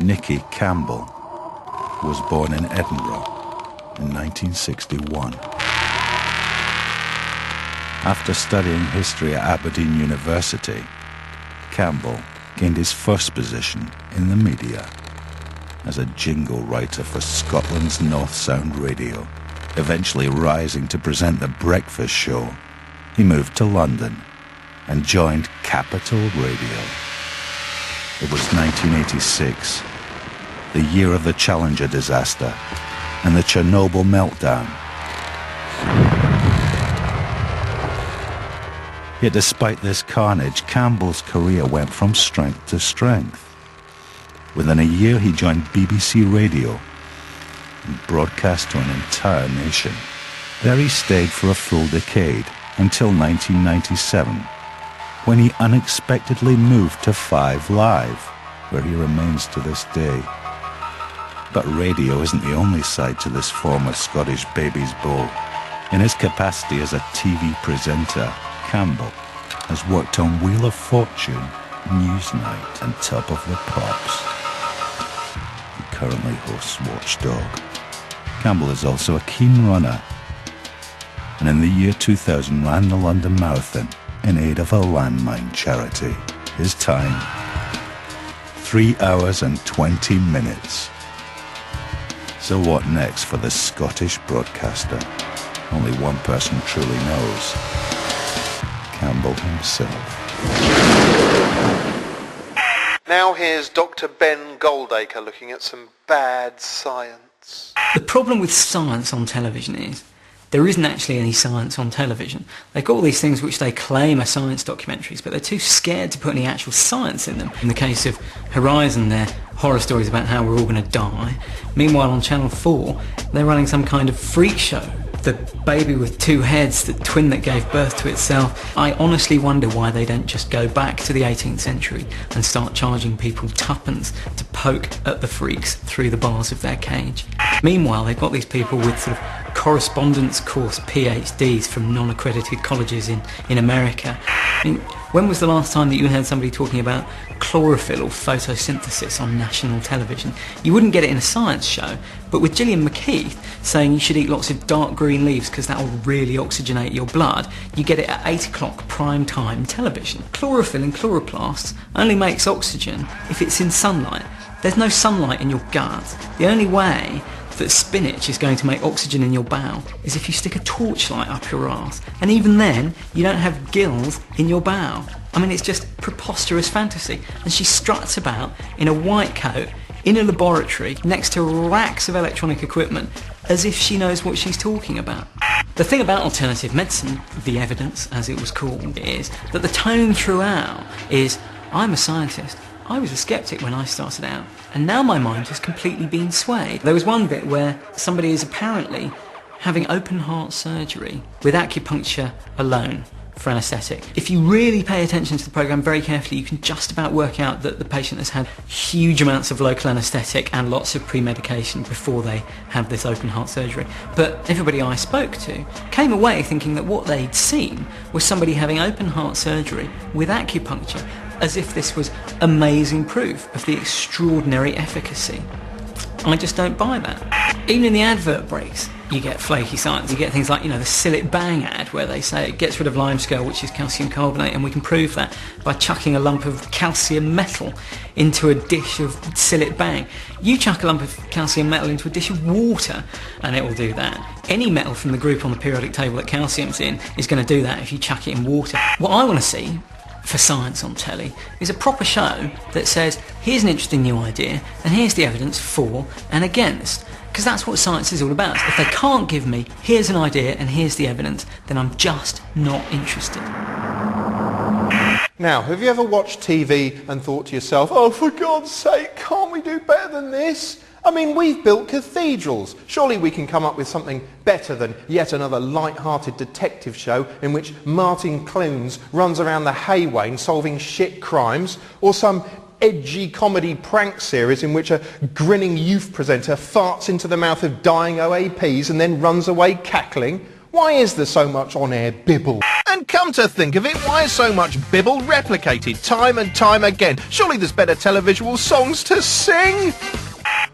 Nicky Campbell was born in Edinburgh in 1961. After studying history at Aberdeen University, Campbell gained his first position in the media as a jingle writer for Scotland's North Sound Radio, eventually rising to present the breakfast show. He moved to London and joined Capital Radio. It was 1986, the year of the Challenger disaster and the Chernobyl meltdown. Yet despite this carnage, Campbell's career went from strength to strength. Within a year he joined BBC Radio and broadcast to an entire nation. There he stayed for a full decade until 1997, when he unexpectedly moved to 5 Live, where he remains to this day. But radio isn't the only side to this former Scottish baby's beau. In his capacity as a TV presenter, Campbell has worked on Wheel of Fortune, Newsnight and Top of the Pops. He currently hosts Watchdog. Campbell is also a keen runner, and in the year 2000 ran the London Marathon in aid of a landmine charity. His time, 3 hours and 20 minutes. So what next for the Scottish broadcaster? Only one person truly knows. Campbell himself. Now here's Dr. Ben Goldacre looking at some bad science. The problem with science on television is there isn't actually any science on television. They've got all these things which they claim are science documentaries, but they're too scared to put any actual science in them. In the case of Horizon, they're horror stories about how we're all going to die. Meanwhile, on Channel 4, they're running some kind of freak show. The baby with 2 heads, the twin that gave birth to itself. I honestly wonder why they don't just go back to the 18th century and start charging people tuppence to poke at the freaks through the bars of their cage. Meanwhile, they've got these people with sort of correspondence course PhDs from non-accredited colleges in America. I mean, when was the last time that you heard somebody talking about chlorophyll or photosynthesis on national television? You wouldn't get it in a science show, but with Gillian McKeith saying you should eat lots of dark green leaves because that will really oxygenate your blood, you get it at 8 o'clock prime time television. Chlorophyll in chloroplasts only makes oxygen if it's in sunlight. There's no sunlight in your gut. The only way that spinach is going to make oxygen in your bowel is if you stick a torchlight up your arse. And even then, you don't have gills in your bowel. I mean, it's just preposterous fantasy. And she struts about in a white coat in a laboratory next to racks of electronic equipment as if she knows what she's talking about. The thing about alternative medicine, the evidence as it was called, is that the tone throughout is, I'm a scientist. I was a skeptic when I started out, and now my mind has completely been swayed. There was one bit where somebody is apparently having open heart surgery with acupuncture alone for anaesthetic. If you really pay attention to the programme very carefully, you can just about work out that the patient has had huge amounts of local anaesthetic and lots of pre-medication before they had this open heart surgery. But everybody I spoke to came away thinking that what they'd seen was somebody having open heart surgery with acupuncture, as if this was amazing proof of the extraordinary efficacy. I just don't buy that. Even in the advert breaks, you get flaky science. You get things like, the Sillet Bang ad, where they say it gets rid of limescale, which is calcium carbonate, and we can prove that by chucking a lump of calcium metal into a dish of Sillet Bang. You chuck a lump of calcium metal into a dish of water, and it will do that. Any metal from the group on the periodic table that calcium's in is going to do that if you chuck it in water. What I want to see for science on telly is a proper show that says, here's an interesting new idea and here's the evidence for and against, because that's what science is all about. If they can't give me, here's an idea and here's the evidence, then I'm just not interested. Now, have you ever watched TV and thought to yourself, oh, for God's sake, can't we do better than this? I mean, we've built cathedrals. Surely we can come up with something better than yet another light-hearted detective show in which Martin Clunes runs around the Haywain solving shit crimes, or some edgy comedy prank series in which a grinning youth presenter farts into the mouth of dying OAPs and then runs away cackling. Why is there so much on-air bibble? And come to think of it, why is so much bibble replicated time and time again? Surely there's better televisual songs to sing?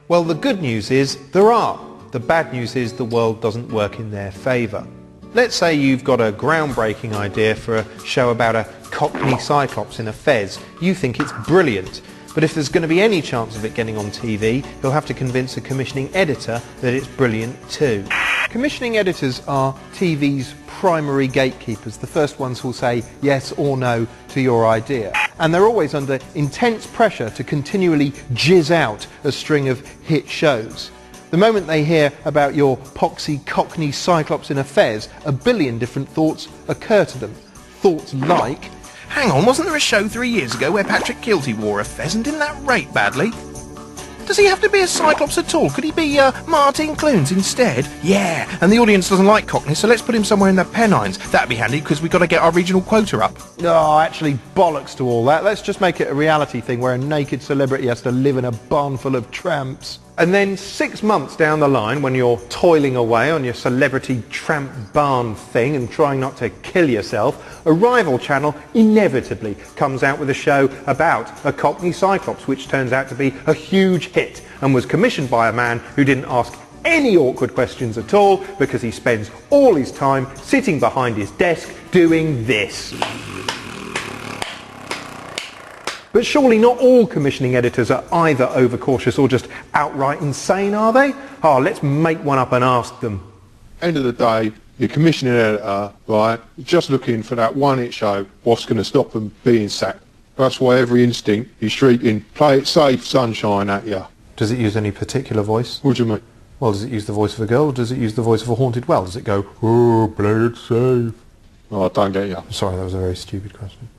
Well, the good news is there are. The bad news is the world doesn't work in their favour. Let's say you've got a groundbreaking idea for a show about a Cockney Cyclops in a fez. You think it's brilliant. But if there's going to be any chance of it getting on TV, you'll have to convince a commissioning editor that it's brilliant too. Commissioning editors are TV's primary gatekeepers, the first ones who'll say yes or no to your idea. And they're always under intense pressure to continually jizz out a string of hit shows. The moment they hear about your poxy Cockney Cyclops in a fez, a billion different thoughts occur to them. Thoughts like, Hang on, wasn't there a show 3 years ago where Patrick Kilty wore a fez and didn't that rate badly? Does he have to be a Cyclops at all? Could he be Martin Clunes instead? Yeah, and the audience doesn't like Cockney, so let's put him somewhere in the Pennines. That'd be handy because we've got to get our regional quota up. oh, actually bollocks to all that. Let's just make it a reality thing where a naked celebrity has to live in a barn full of tramps. And then 6 months down the line, when you're toiling away on your celebrity tramp barn thing and trying not to kill yourself, a rival channel inevitably comes out with a show about a Cockney Cyclops, which turns out to be a huge hit and was commissioned by a man who didn't ask any awkward questions at all because he spends all his time sitting behind his desk doing this. But surely not all commissioning editors are either overcautious or just outright insane, are they? Oh, let's make one up and ask them. End of the day, your commissioning editor, right, just looking for that one hit show, what's going to stop them being sacked. That's why every instinct is shrieking, play it safe, sunshine at you. Does it use any particular voice? What do you mean? Well, does it use the voice of a girl or does it use the voice of a haunted well? Does it go, oh, play it safe? Oh, I don't get you. Sorry, that was a very stupid question.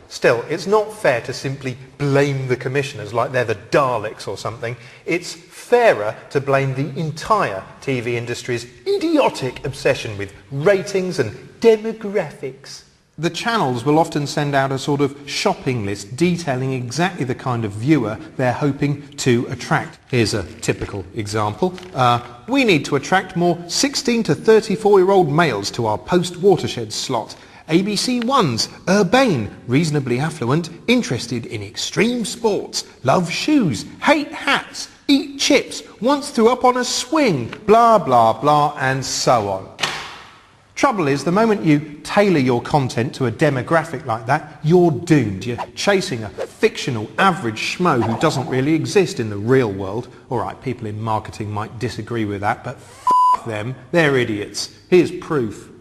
Still, it's not fair to simply blame the commissioners like they're the Daleks or something. It's fairer to blame the entire TV industry's idiotic obsession with ratings and demographics. The channels will often send out a sort of shopping list detailing exactly the kind of viewer they're hoping to attract. Here's a typical example. We need to attract more 16 to 34-year-old males to our post-watershed slot. ABC One's urbane, reasonably affluent, interested in extreme sports, love shoes, hate hats, eat chips, once threw up on a swing, blah blah blah and so on. Trouble is, the moment you tailor your content to a demographic like that, you're doomed. You're chasing a fictional average schmo who doesn't really exist in the real world. Alright, people in marketing might disagree with that, but f*** them, they're idiots. Here's proof.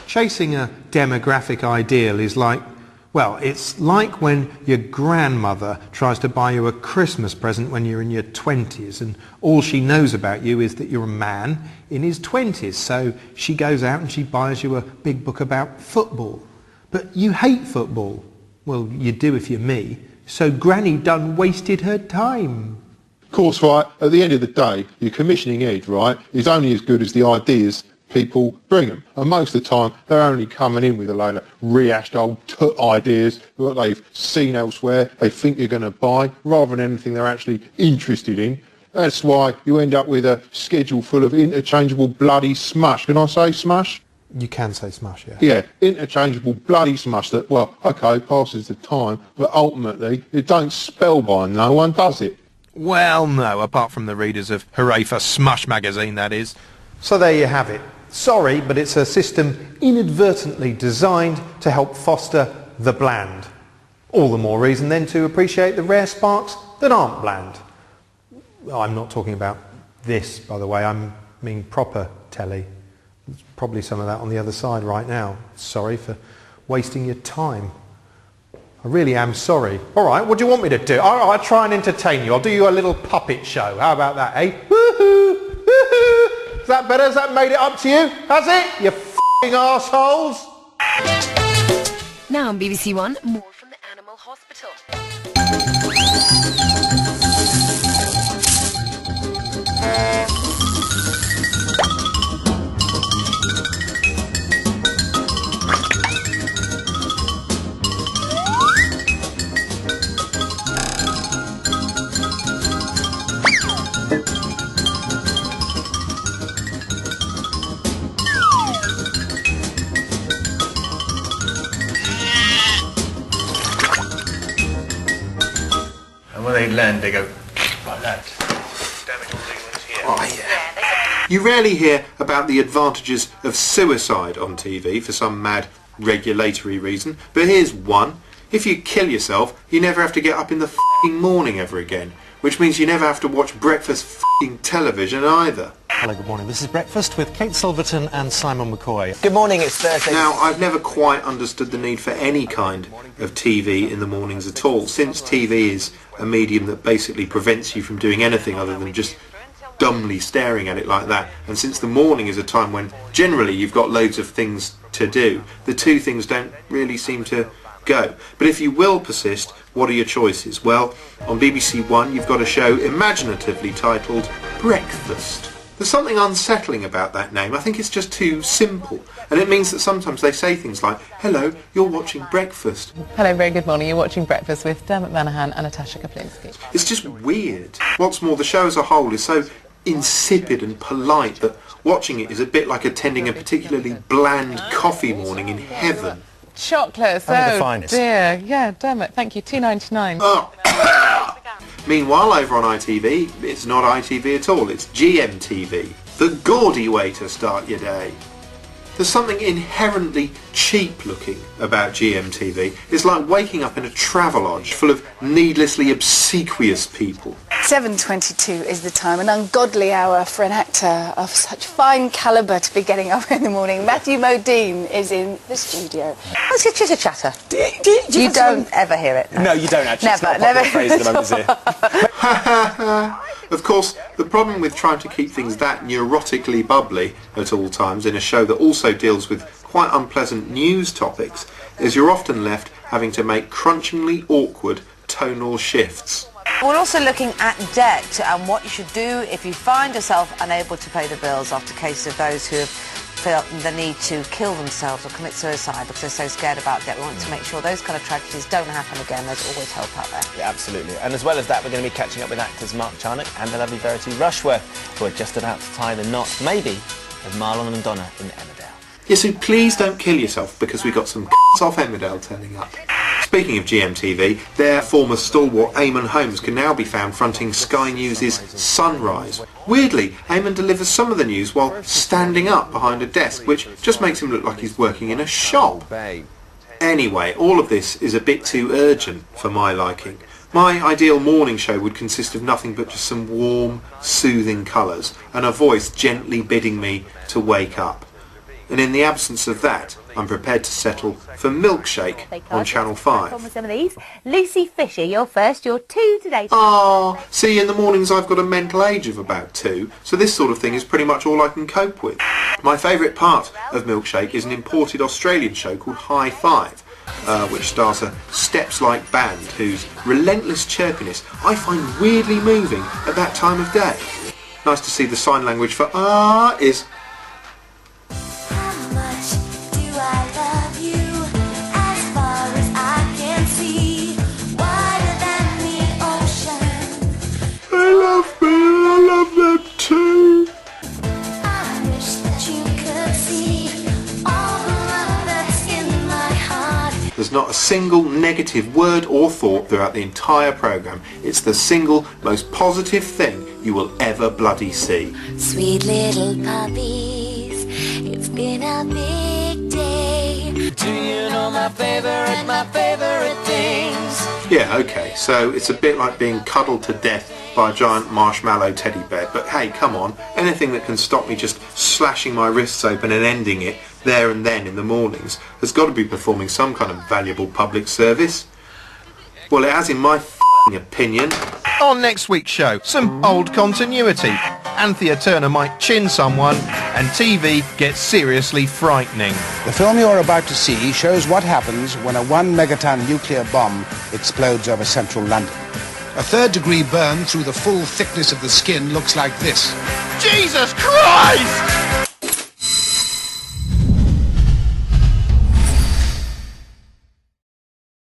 Chasing a demographic ideal is like, well, it's like when your grandmother tries to buy you a Christmas present when you're in your 20s and all she knows about you is that you're a man in his 20s. So she goes out and she buys you a big book about football. But you hate football. Well, you do if you're me. So Granny done wasted her time. Of course, right, at the end of the day, your commissioning ed, right, is only as good as the ideas people bring them. And most of the time, they're only coming in with a load of rehashed old ideas that they've seen elsewhere, they think you're going to buy, rather than anything they're actually interested in. That's why you end up with a schedule full of interchangeable bloody smush. Can I say smush? You can say smush, yeah. Yeah, interchangeable bloody smush that, well, okay, passes the time, but ultimately it don't spell by no one, does it? Well, no, apart from the readers of Hooray for Smush magazine, that is. So there you have it. Sorry, but it's a system inadvertently designed to help foster the bland. All the more reason then to appreciate the rare sparks that aren't bland. I'm not talking about this, by the way. I mean proper telly. There's probably some of that on the other side right now. Sorry for wasting your time. I really am sorry. All right, what do you want me to do? I'll try and entertain you. I'll do you a little puppet show. How about that, eh? Woohoo! Woohoo! Is that better? Has that made it up to you? Has it? You f***ing arseholes! Now on BBC One, more from the Animal Hospital. And when they land, they go like that. Damage all the ones here. Oh, yeah. You rarely hear about the advantages of suicide on TV for some mad regulatory reason, but here's one. If you kill yourself, you never have to get up in the f***ing morning ever again, which means you never have to watch breakfast f***ing television either. Hello, good morning. This is Breakfast with Kate Silverton and Simon McCoy. Good morning, it's Thursday. Now, I've never quite understood the need for any kind of TV in the mornings at all, since TV is a medium that basically prevents you from doing anything other than just dumbly staring at it like that, and since the morning is a time when generally you've got loads of things to do, the two things don't really seem to go. But if you will persist, what are your choices? Well, on BBC One you've got a show imaginatively titled Breakfast. There's something unsettling about that name. I think it's just too simple, and it means that sometimes they say things like, hello, you're watching Breakfast. Hello, very good morning. You're watching Breakfast with Dermot Manahan and Natasha Kaplinsky. It's just weird. What's more, the show as a whole is so insipid and polite that watching it is a bit like attending a particularly bland coffee morning in heaven. Chocolates, Only the finest. Dear. Yeah, Dermot, thank you. $2.99. Oh. Meanwhile, over on ITV, it's not ITV at all, it's GMTV. The gaudy way to start your day. There's something inherently cheap looking about GMTV. It's like waking up in a travelodge full of needlessly obsequious people. 7:22 is the time, an ungodly hour for an actor of such fine calibre to be getting up in the morning. Matthew Modine is in the studio. That's your chitter chatter. You don't ever hear it. No, you don't actually. Never, It's not a popular never. phrase at the moment, is it? Of course, the problem with trying to keep things that neurotically bubbly at all times in a show that also deals with quite unpleasant news topics is you're often left having to make crunchingly awkward tonal shifts. We're also looking at debt and what you should do if you find yourself unable to pay the bills after cases of those who have felt the need to kill themselves or commit suicide because they're so scared about debt. We want to make sure those kind of tragedies don't happen again. There's always help out there. Yeah, absolutely. And as well as that, we're going to be catching up with actors Mark Charnock and the lovely Verity Rushworth, who are just about to tie the knot, maybe, of Marlon and Donna in Emmerdale. Yeah, so please don't kill yourself because we got some off Emmerdale turning up. Speaking of GMTV, their former stalwart Eamon Holmes can now be found fronting Sky News' Sunrise. Weirdly, Eamon delivers some of the news while standing up behind a desk, which just makes him look like he's working in a shop. Anyway, all of this is a bit too urgent for my liking. My ideal morning show would consist of nothing but just some warm, soothing colours and a voice gently bidding me to wake up. And in the absence of that, I'm prepared to settle for Milkshake on Channel 5. On with some of these. Lucy Fisher, you're first. You're 2 today. Ah, see, in the mornings I've got a mental age of about 2, so this sort of thing is pretty much all I can cope with. My favourite part of Milkshake is an imported Australian show called High Five, which stars a Steps-like band whose relentless chirpiness I find weirdly moving at that time of day. Nice to see the sign language for ah is... I love them too. I wish that you could see all the love that's in my heart. There's not a single negative word or thought throughout the entire programme. It's the single most positive thing you will ever bloody see. Sweet little puppies, it's been a big day. Do you know my favourite things? Yeah, okay, so it's a bit like being cuddled to death by a giant marshmallow teddy bear, but hey, come on, anything that can stop me just slashing my wrists open and ending it there and then in the mornings has got to be performing some kind of valuable public service. Well, it has in my opinion. On next week's show, some old continuity. Anthea Turner might chin someone, and TV gets seriously frightening. The film you're about to see shows what happens when a 1 megaton nuclear bomb explodes over central London. A third-degree burn through the full thickness of the skin looks like this. Jesus Christ!